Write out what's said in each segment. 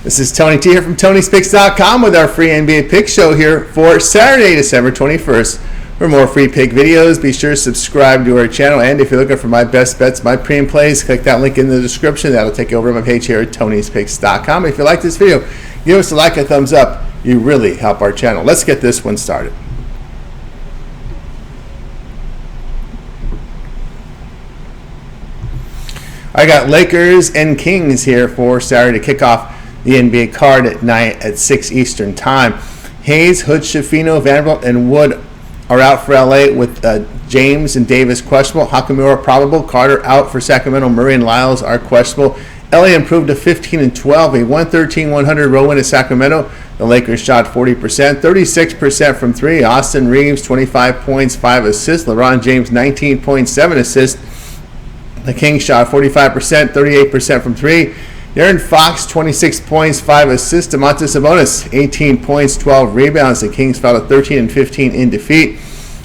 This is Tony T here from Tony'sPicks.com with our free NBA pick show here for Saturday, December 21st. For more free pick videos, be sure to subscribe to our channel. And if you're looking for my best bets, my pre-and plays, click that link in the description. That'll take you over to my page here at Tony'sPicks.com. If you like this video, give us a like, a thumbs up. You really help our channel. Let's get this one started. I got Lakers and Kings here for Saturday to kick off the NBA card at night at 6 Eastern Time. Hayes, Hood, Schifino, Vanderbilt, and Wood are out for LA with James and Davis questionable. Hachimura probable. Carter out for Sacramento. Murray and Lyles are questionable. LA improved to 15-12, a 113-100 road win at Sacramento. The Lakers shot 40%, 36% from three. Austin Reeves, 25 points, 5 assists. LeBron James, 19.7 assists. The Kings shot 45%, 38% from three. De'Aaron Fox, 26 points, 5 assists. Domantas Sabonis, 18 points, 12 rebounds. The Kings fell to 13-15 in defeat.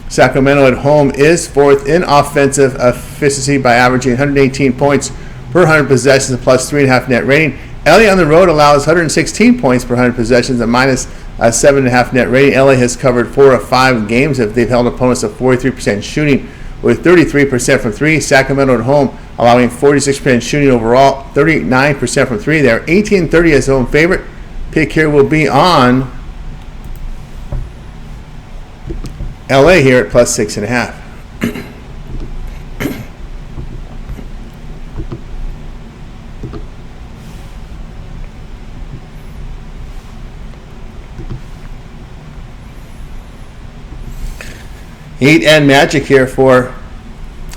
Sacramento at home is fourth in offensive efficiency by averaging 118 points per 100 possessions, plus 3.5 net rating. LA on the road allows 116 points per 100 possessions, a minus 7.5 net rating. LA has covered 4 of 5 games if they've held opponents to 43% shooting, with 33% from three. Sacramento at home allowing 46% shooting overall, 39% from three. They're 18-30 as home favorite. Pick here will be on LA here at plus 6.5. Heat and Magic here for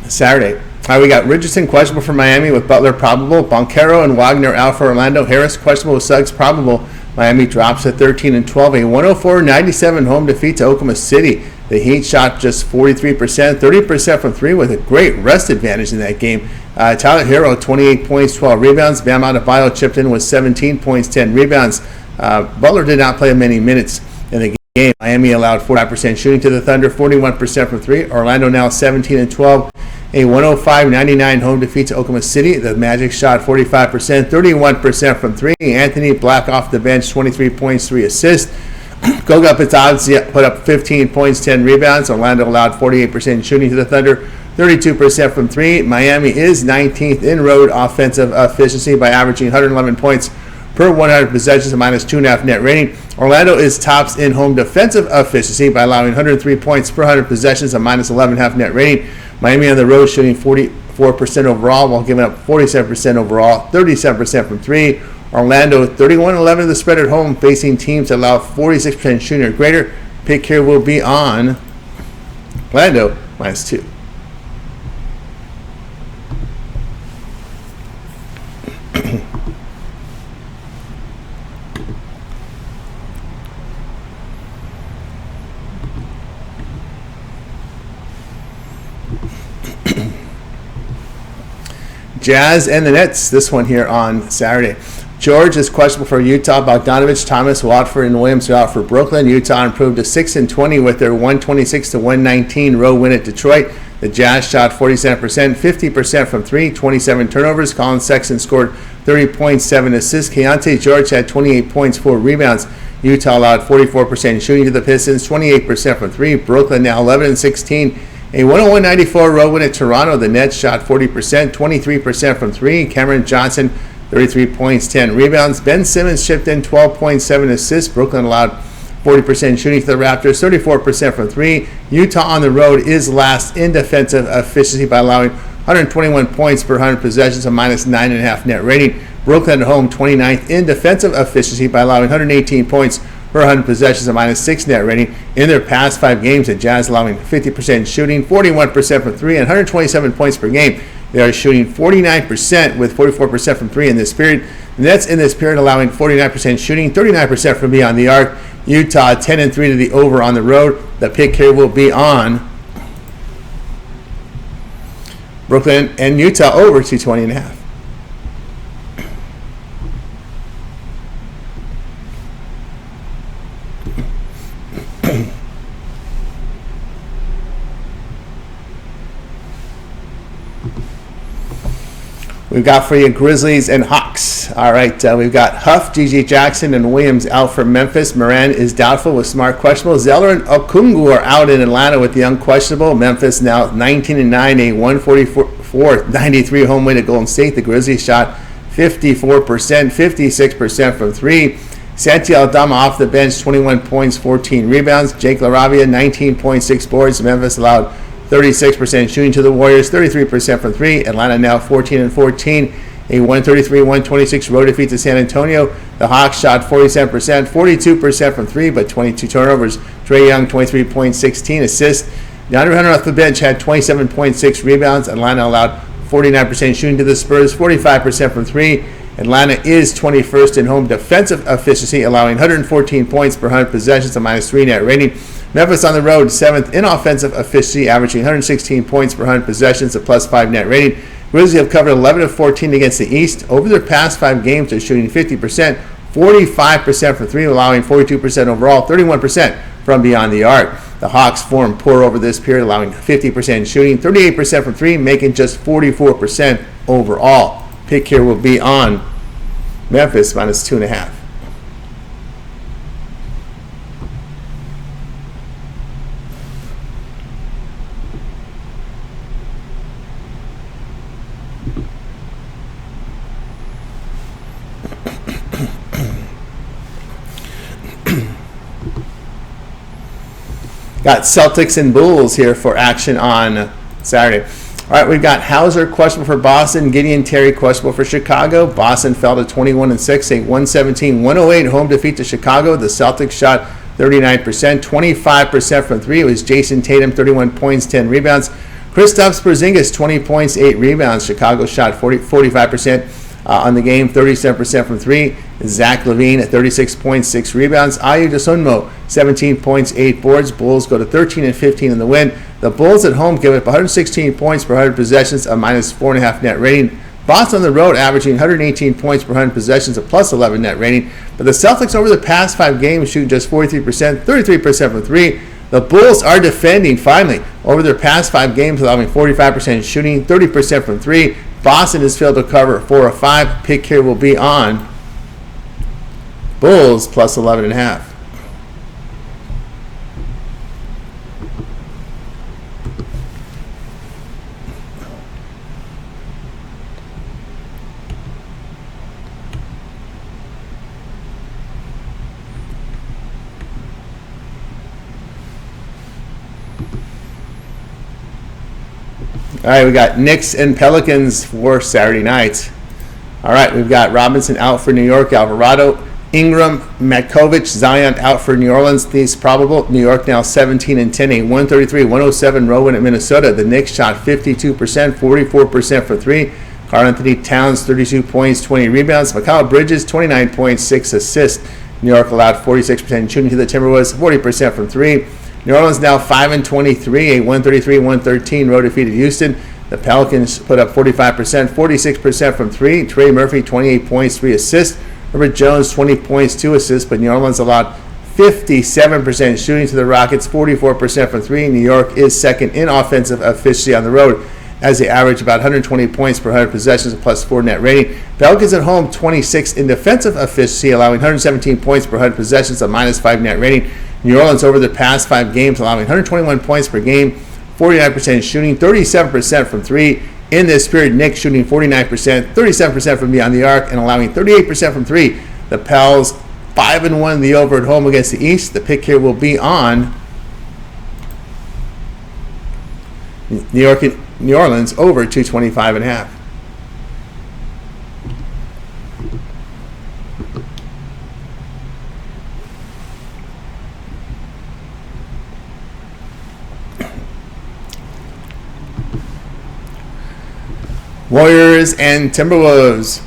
Saturday. We got Richardson questionable for Miami with Butler probable. Boncaro and Wagner out for Orlando. Harris questionable with Suggs probable. Miami drops to 13-12. A 104-97 home defeat to Oklahoma City. The Heat shot just 43%, 30% from three with a great rest advantage in that game. Tyler Hero, 28 points, 12 rebounds. Bam Adebayo chipped in with 17 points, 10 rebounds. Butler did not play many minutes in the game. Miami allowed 45% shooting to the Thunder, 41% from three. Orlando now 17-12. A 105-99 home defeat to Oklahoma City. The Magic shot 45%, 31% from three. Anthony Black off the bench, 23 points, 3 assists. Goga Bitadze put up 15 points, 10 rebounds. Orlando allowed 48% shooting to the Thunder, 32% from three. Miami is 19th in road offensive efficiency by averaging 111 points per 100 possessions, a minus 2.5 net rating. Orlando is tops in home defensive efficiency by allowing 103 points per 100 possessions, a minus 11.5 net rating. Miami on the road shooting 44% overall while giving up 47% overall, 37% from three. Orlando 31-11 the spread at home, facing teams that allow 46% shooting or greater. Pick here will be on Orlando minus 2. Jazz and the Nets, this one here on Saturday. George is questionable for Utah. Bogdanovich, Thomas, Watford, and Williams are out for Brooklyn. Utah improved to 6-20 with their 126-119 road win at Detroit. The Jazz shot 47%, 50% from three, 27 turnovers. Colin Sexton scored 30 points, 7 assists. Keontae George had 28 points, 4 rebounds. Utah allowed 44% shooting to the Pistons, 28% from three. Brooklyn now 11-16. A 101-94 road win at Toronto. The Nets shot 40%, 23% from three. Cameron Johnson, 33 points, 10 rebounds. Ben Simmons chipped in 12.7 assists. Brooklyn allowed 40% shooting to the Raptors, 34% from three. Utah on the road is last in defensive efficiency by allowing 121 points per 100 possessions, a minus 9.5 net rating. Brooklyn at home, 29th in defensive efficiency by allowing 118 points per 100 possessions, a minus 6 net rating. In their past 5 games, the Jazz allowing 50% shooting, 41% from three, and 127 points per game. They are shooting 49% with 44% from three in this period. The Nets in this period allowing 49% shooting, 39% from beyond the arc. Utah 10-3 to the over on the road. The pick here will be on Brooklyn and Utah over 220.5. We've got for you Grizzlies and Hawks. All right, we've got Huff, G.G. Jackson, and Williams out for Memphis. Moran is doubtful with Smart questionable. Zeller and Okungu are out in Atlanta with the unquestionable. Memphis now 19-9, a 144-93 home win at Golden State. The Grizzlies shot 54%, 56% from three. Santi Aldama off the bench, 21 points, 14 rebounds. Jake LaRavia, 19.6 boards. Memphis allowed 36% shooting to the Warriors, 33% from three. Atlanta now 14-14, a 133-126 road defeat to San Antonio. The Hawks shot 47%, 42% from three, but 22 turnovers. Trae Young, 23.16 assists. DeAndre Hunter off the bench had 27.6 rebounds. Atlanta allowed 49% shooting to the Spurs, 45% from three. Atlanta is 21st in home defensive efficiency, allowing 114 points per 100 possessions, a -3 net rating. Memphis on the road, 7th in offensive efficiency, averaging 116 points per 100 possessions, a +5 net rating. Grizzlies have covered 11 of 14 against the East. Over their past 5 games, they're shooting 50%, 45% from three, allowing 42% overall, 31% from beyond the arc. The Hawks form poor over this period, allowing 50% shooting, 38% from three, making just 44% overall. Pick here will be on Memphis -2.5. Got Celtics and Bulls here for action on Saturday. All right, we've got Hauser questionable for Boston, Gideon Terry questionable for Chicago. Boston fell to 21-6, a 117-108 home defeat to Chicago. The Celtics shot 39%, 25% from three. It was Jason Tatum, 31 points, 10 rebounds. Kristaps Porzingis, 20 points, 8 rebounds. Chicago shot 45% on the game, 37% from three. Zach LaVine at 36 points, 6 rebounds. Ayu Dosunmu, 17 points, 8 boards. Bulls go to 13-15 in the win. The Bulls at home give up 116 points per 100 possessions, a -4.5 net rating. Boston on the road averaging 118 points per 100 possessions, a +11 net rating. But the Celtics over the past 5 games shoot just 43%, 33% from three. The Bulls are defending, finally, over their past 5 games, allowing 45% shooting, 30% from three. Boston has failed to cover 4 of 5. Pick here will be on Bulls +11.5. All right, we got Knicks and Pelicans for Saturday night. All right, we've got Robinson out for New York, Alvarado, Ingram, Matkovich, Zion out for New Orleans. These probable. New York now 17-10, a 133-107 road win at Minnesota. The Knicks shot 52%, 44% for three. Karl Anthony Towns, 32 points, 20 rebounds. Mikal Bridges, 29 points, 6 assists. New York allowed 46% shooting to the Timberwolves, 40% from three. New Orleans now 5-23, a 133-113 road defeat at Houston. The Pelicans put up 45%, 46% from three. Trey Murphy, 28 points, 3 assists. Herbert Jones, 20 points, 2 assists. But New Orleans allowed 57% shooting to the Rockets, 44% from three. New York is second in offensive efficiency on the road, as they average about 120 points per 100 possessions, a +4 net rating. Pelicans at home, 26 in defensive efficiency, allowing 117 points per 100 possessions, a -5 net rating. New Orleans over the past 5 games, allowing 121 points per game, 49% shooting, 37% from three. In this period, Knicks shooting 49%, 37% from beyond the arc, and allowing 38% from three. The Pels 5-1 the over at home against the East. The pick here will be on New Orleans over 225.5. Warriors and Timberwolves.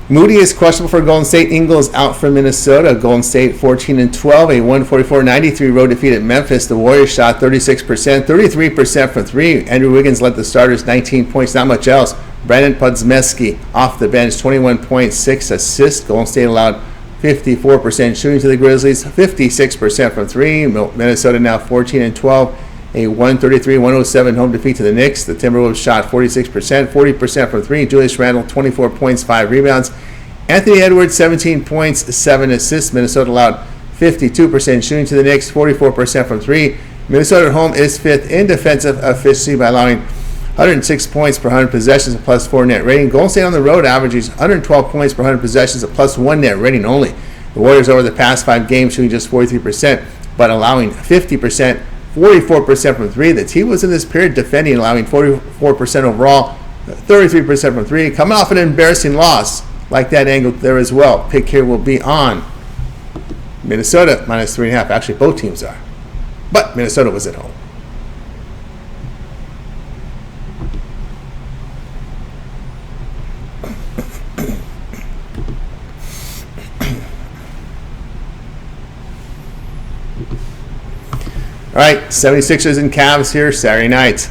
Moody is questionable for Golden State. Ingles out for Minnesota. Golden State 14-12, a 144-93 road defeat at Memphis. The Warriors shot 36%, 33% from three. Andrew Wiggins led the starters, 19 points, not much else. Brandon Podziemski off the bench, 21.6 assists. Golden State allowed 54% shooting to the Grizzlies, 56% from three. Minnesota now 14-12, a 133-107 home defeat to the Knicks. The Timberwolves shot 46%, 40% from 3. Julius Randle, 24 points, 5 rebounds. Anthony Edwards, 17 points, 7 assists. Minnesota allowed 52% shooting to the Knicks, 44% from 3. Minnesota at home is 5th in defensive efficiency by allowing 106 points per 100 possessions, a +4 net rating. Golden State on the road averages 112 points per 100 possessions, a +1 net rating only. The Warriors over the past 5 games shooting just 43%, but allowing 50%, 44% from 3. The team was in this period defending, allowing 44% overall, 33% from 3. Coming off an embarrassing loss, like that angle there as well. Pick here will be on Minnesota -3.5. Actually, both teams are, but Minnesota was at home. All right, 76ers and Cavs here Saturday night.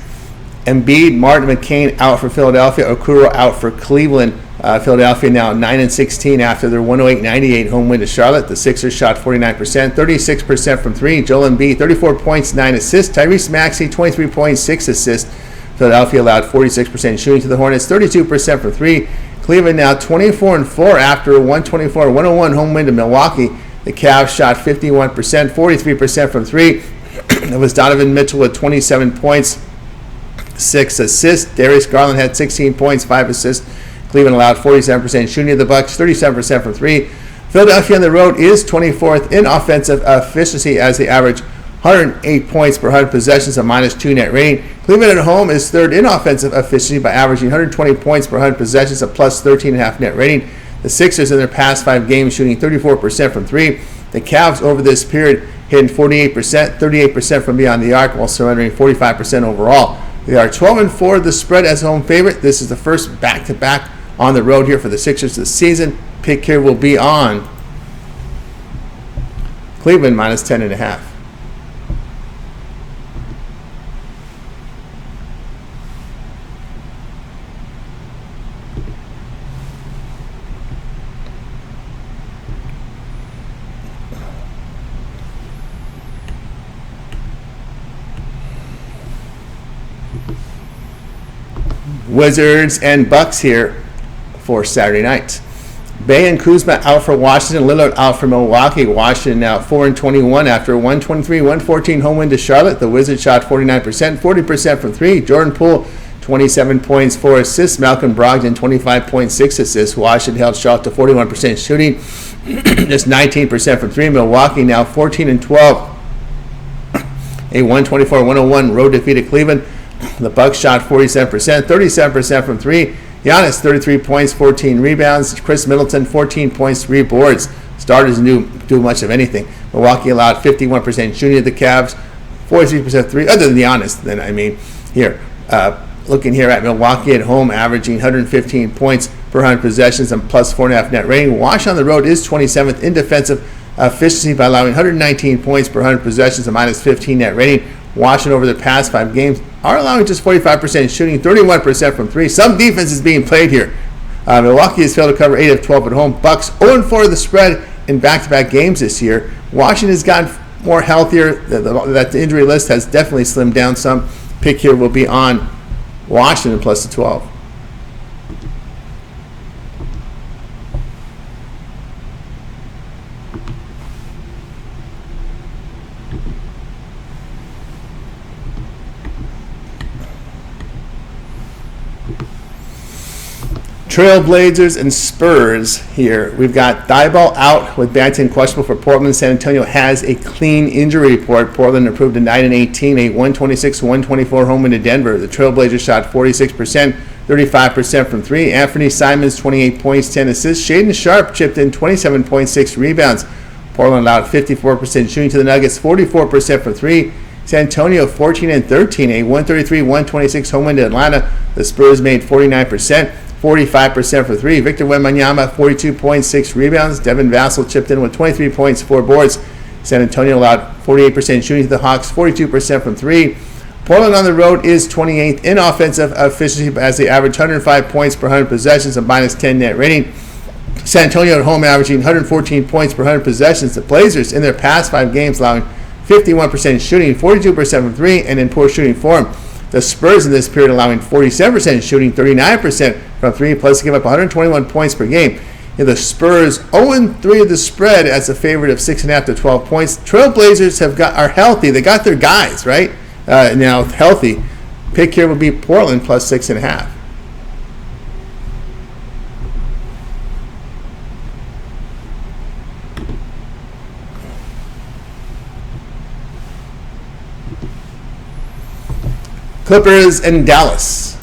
Embiid, Martin, McCain out for Philadelphia. Okoro out for Cleveland. Philadelphia now 9-16 after their 108-98 home win to Charlotte. The Sixers shot 49%, 36% from 3. Joel Embiid, 34 points, 9 assists. Tyrese Maxey, 23 points, 6 assists. Philadelphia allowed 46% shooting to the Hornets, 32% from 3. Cleveland now 24-4 after a 124-101 home win to Milwaukee. The Cavs shot 51%, 43% from 3. It was Donovan Mitchell with 27 points, 6 assists. Darius Garland had 16 points, 5 assists. Cleveland allowed 47% shooting to the Bucks, 37% from 3. Philadelphia on the road is 24th in offensive efficiency as they average 108 points per 100 possessions, a -2 net rating. Cleveland at home is 3rd in offensive efficiency by averaging 120 points per 100 possessions, a +13.5 net rating. The Sixers in their past 5 games shooting 34% from 3. The Cavs over this period hitting 48%, 38% from beyond the arc, while surrendering 45% overall. They are 12-4 the spread as home favorite. This is the first back-to-back on the road here for the Sixers this season. Pick here will be on Cleveland -10.5. Wizards and Bucks here for Saturday night. Bey and Kuzma out for Washington. Lillard out for Milwaukee. Washington now 4-21 after a 123-114 home win to Charlotte. The Wizards shot 49%, 40% from 3. Jordan Poole, 27 points, 4 assists. Malcolm Brogdon, 25.6 assists. Washington held Charlotte to 41% shooting, just 19% from 3. Milwaukee now 14-12. A 124-101 road defeat at Cleveland. The Bucks shot 47%, 37% from 3. Giannis, 33 points, 14 rebounds. Chris Middleton, 14 points, 3 boards. Starters didn't do much of anything. Milwaukee allowed 51% shooting at the Cavs, 43% 3, other than Giannis, then I mean. Here, looking here at Milwaukee at home, averaging 115 points per 100 possessions and +4.5 net rating. Washington on the road is 27th in defensive efficiency by allowing 119 points per 100 possessions and -15 net rating. Washington over the past 5 games are allowing just 45% shooting, 31% from 3. Some defense is being played here. Milwaukee has failed to cover 8 of 12 at home. Bucks 0-4 the spread in back-to-back games this year. Washington has gotten more healthier. That the injury list has definitely slimmed down some. Pick here will be on Washington +12. Trailblazers and Spurs here. We've got Thibault out with Banton questionable for Portland. San Antonio has a clean injury report. Portland improved to 9-18, a 126-124 home win to Denver. The Trailblazers shot 46%, 35% from 3. Anthony Simons, 28 points, 10 assists. Shaedon Sharpe chipped in 27.6 rebounds. Portland allowed 54% shooting to the Nuggets, 44% from 3. San Antonio 14-13, a 133-126 home win to Atlanta. The Spurs made 49%. 45% for 3. Victor Wembanyama, 42 points, 6 rebounds. Devin Vassell chipped in with 23 points, 4 boards. San Antonio allowed 48% shooting to the Hawks, 42% from 3. Portland on the road is 28th in offensive efficiency as they average 105 points per 100 possessions, a -10 net rating. San Antonio at home averaging 114 points per 100 possessions. The Blazers in their past 5 games allowing 51% shooting, 42% from three, and in poor shooting form. The Spurs in this period allowing 47% shooting, 39% from three, plus give up 121 points per game. The Spurs 0-3 of the spread as a favorite of 6.5 to 12 points. Trailblazers are healthy. They got their guys, right? Now healthy. Pick here would be Portland plus 6.5. Clippers and Dallas.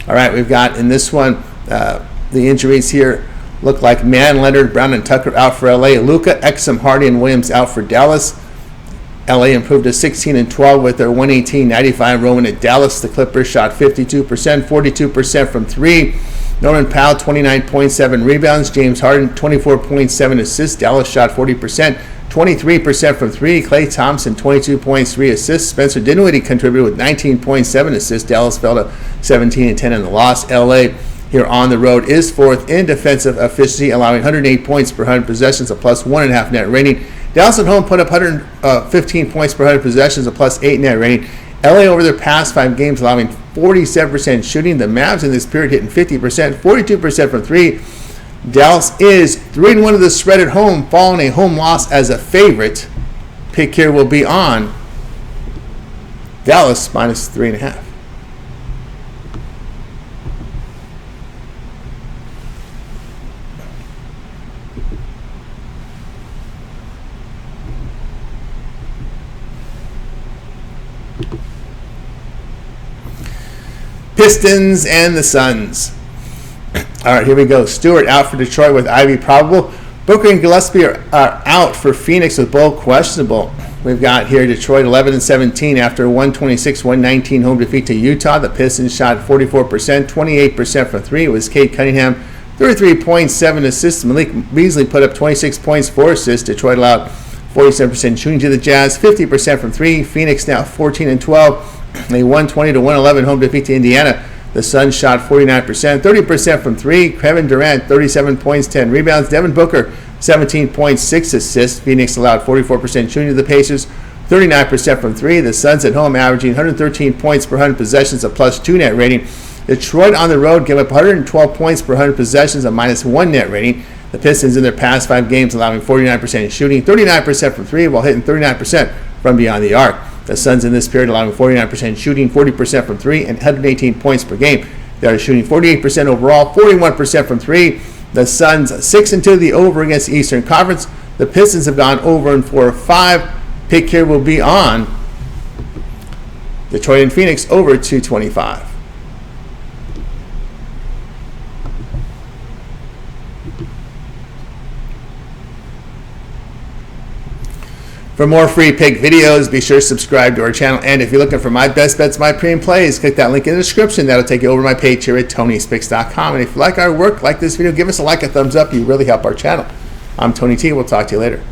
All right, we've got in this one the injuries here look like Mann, Leonard, Brown, and Tucker out for LA. Luka, Exum, Hardy, and Williams out for Dallas. LA improved to 16-12 with their 118-95 roll at Dallas. The Clippers shot 52%, 42% from three. Norman Powell, 29.7 rebounds. James Harden, 24.7 assists. Dallas shot 40%, 23% from three. Klay Thompson, 22.3 assists. Spencer Dinwiddie contributed with 19.7 assists. Dallas fell to 17-10 in the loss. LA here on the road is fourth in defensive efficiency, allowing 108 points per 100 possessions, a plus 1.5 net rating. Dallas at home put up 115 points per 100 possessions, a plus 8 net rating. LA over their past 5 games allowing 47% shooting. The Mavs in this period hitting 50%, 42% from three. Dallas is 3-1 of the spread at home, following a home loss as a favorite. Pick here will be on Dallas minus 3.5. Pistons and the Suns. All right, here we go. Stewart out for Detroit with Ivy probable. Booker and Gillespie are out for Phoenix with both questionable. We've got here Detroit 11-17 after a 126-119 home defeat to Utah. The Pistons shot 44%, 28% from three. It was Cade Cunningham, 33.7 assists. Malik Beasley put up 26 points, 4 assists. Detroit allowed 47% shooting to the Jazz, 50% from three. Phoenix now 14-12. A 120-111 home defeat to Indiana. The Suns shot 49%, 30% from three. Kevin Durant, 37 points, 10 rebounds. Devin Booker, 17.6 assists. Phoenix allowed 44% shooting to the Pacers, 39% from three. The Suns at home averaging 113 points per 100 possessions, a plus 2 net rating. Detroit on the road gave up 112 points per 100 possessions, a minus 1 net rating. The Pistons in their past 5 games allowing 49% shooting, 39% from three, while hitting 39% from beyond the arc. The Suns in this period allowing 49% shooting, 40% from three, and 118 points per game. They are shooting 48% overall, 41% from three. The Suns 6-2 the over against the Eastern Conference. The Pistons have gone over in 4 of 5. Pick here will be on Detroit and Phoenix over 225. For more free pick videos, be sure to subscribe to our channel. And if you're looking for my best bets, my premium plays, click that link in the description. That'll take you over to my page here at TonySpicks.com. And if you like our work, like this video, give us a like, a thumbs up. You really help our channel. I'm Tony T. We'll talk to you later.